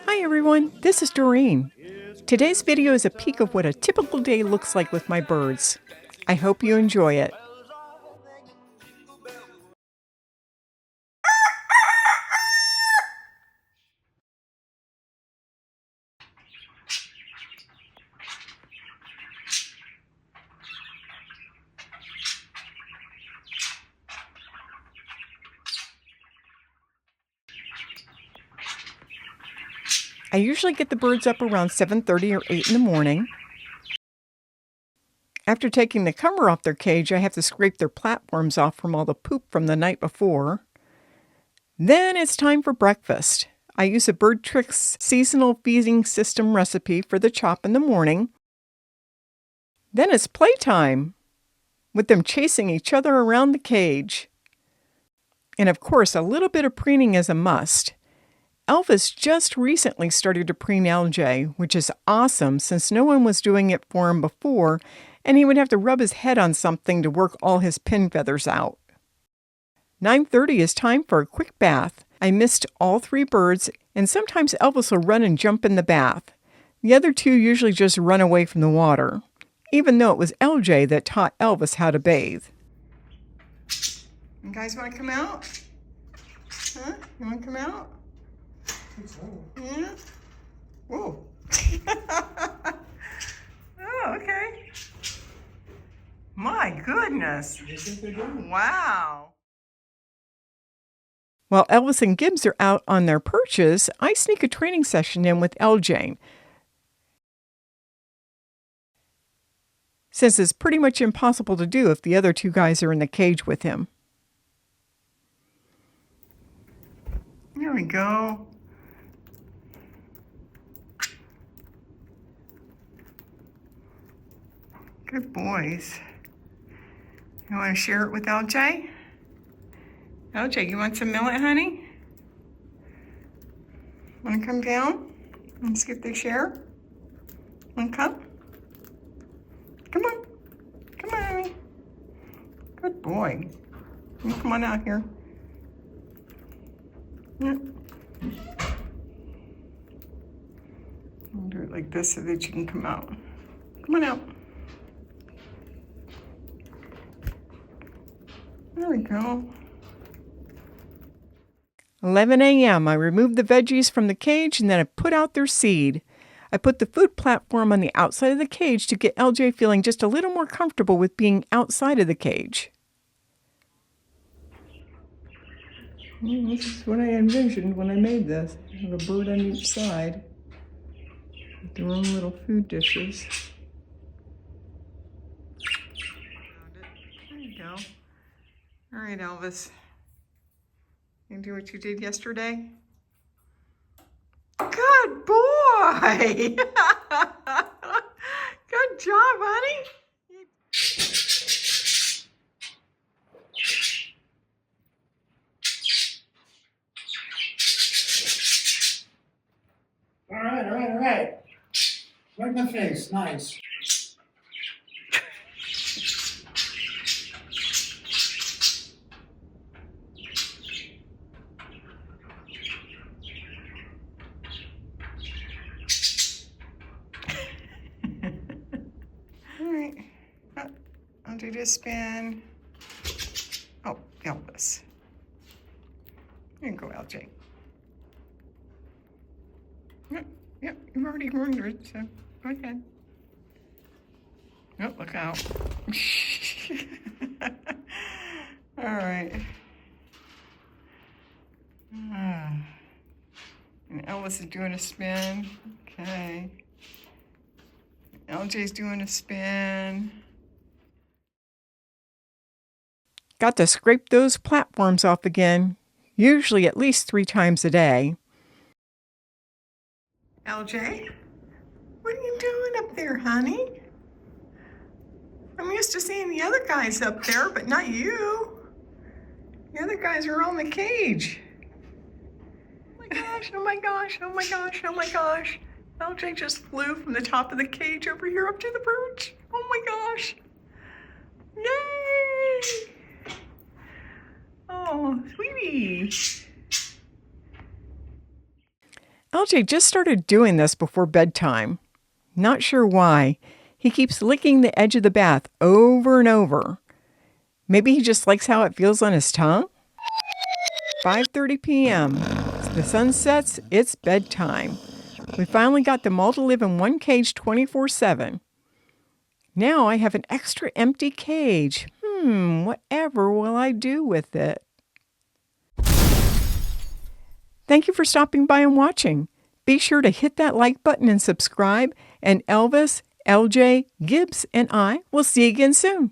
Hi everyone, this is Doreen. Today's video is a peek of what a typical day looks like with my birds. I hope you enjoy it. I usually get the birds up around 7:30 or 8 in the morning. After taking the cover off their cage, I have to scrape their platforms off from all the poop from the night before. Then it's time for breakfast. I use a Bird Tricks seasonal feeding system recipe for the chop in the morning. Then it's playtime, with them chasing each other around the cage. And of course, a little bit of preening is a must. Elvis just recently started to preen LJ, which is awesome since no one was doing it for him before, and he would have to rub his head on something to work all his pin feathers out. 9:30 is time for a quick bath. I missed all 3 birds, and sometimes Elvis will run and jump in the bath. The other 2 usually just run away from the water, even though it was LJ that taught Elvis how to bathe. You guys want to come out? Huh? You want to come out? Yeah? Whoa. Oh, okay. My goodness. Wow. While Elvis and Gibbs are out on their perches, I sneak a training session in with LJ. Since it's pretty much impossible to do if the other 2 guys are in the cage with him. There we go. Good boys. You want to share it with LJ? LJ, you want some millet, honey? Want to come down and see if they share? Want to come? Come on. Come on, honey. Good boy. You come on out here. Yeah. I'll do it like this so that you can come out. Come on out. There we go. 11 a.m. I remove the veggies from the cage and then I put out their seed. I put the food platform on the outside of the cage to get LJ feeling just a little more comfortable with being outside of the cage. This is what I envisioned when I made this. I have a bird on each side with their own little food dishes. There you go. All right, Elvis. You do what you did yesterday? Good boy! Good job, honey. All right. Right in the face, nice. All right. I'll do this spin. Oh, Elvis. There you go, LJ. Yep, you've already ruined it, so go ahead. Oh, look out. All right. And Elvis is doing a spin. Okay. LJ's doing a spin. Got to scrape those platforms off again, usually at least 3 times a day. LJ, what are you doing up there, honey? I'm used to seeing the other guys up there, but not you. The other guys are on the cage. Oh my gosh, oh my gosh, oh my gosh, oh my gosh. LJ just flew from the top of the cage over here up to the perch. Oh my gosh. Yay! Oh, sweetie. LJ just started doing this before bedtime. Not sure why. He keeps licking the edge of the bath over and over. Maybe he just likes how it feels on his tongue? 5:30 p.m. The sun sets, it's bedtime. We finally got them all to live in one cage 24/7. Now I have an extra empty cage. Whatever will I do with it? Thank you for stopping by and watching. Be sure to hit that like button and subscribe. And Elvis, LJ, Gibbs, and I will see you again soon.